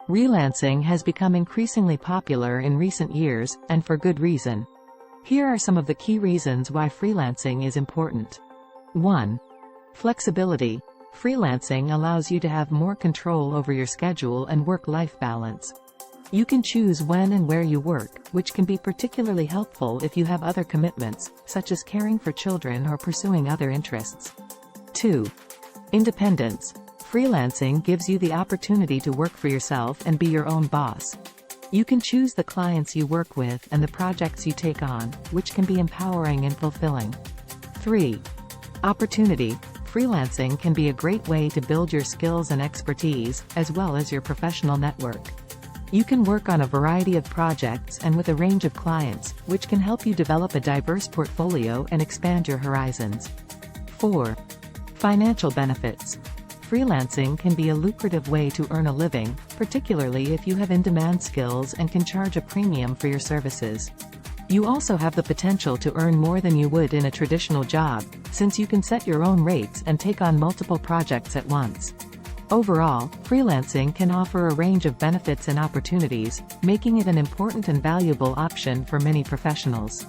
Freelancing has become increasingly popular in recent years, and for good reason. Here are some of the key reasons why freelancing is important. 1. Flexibility. Freelancing allows you to have more control over your schedule and work-life balance. You can choose when and where you work, which can be particularly helpful if you have other commitments, such as caring for children or pursuing other interests. 2. Independence. Freelancing gives you the opportunity to work for yourself and be your own boss. You can choose the clients you work with and the projects you take on, which can be empowering and fulfilling. 3. Opportunity. Freelancing can be a great way to build your skills and expertise, as well as your professional network. You can work on a variety of projects and with a range of clients, which can help you develop a diverse portfolio and expand your horizons. 4. Financial benefits. Freelancing can be a lucrative way to earn a living, particularly if you have in-demand skills and can charge a premium for your services. You also have the potential to earn more than you would in a traditional job, since you can set your own rates and take on multiple projects at once. Overall, freelancing can offer a range of benefits and opportunities, making it an important and valuable option for many professionals.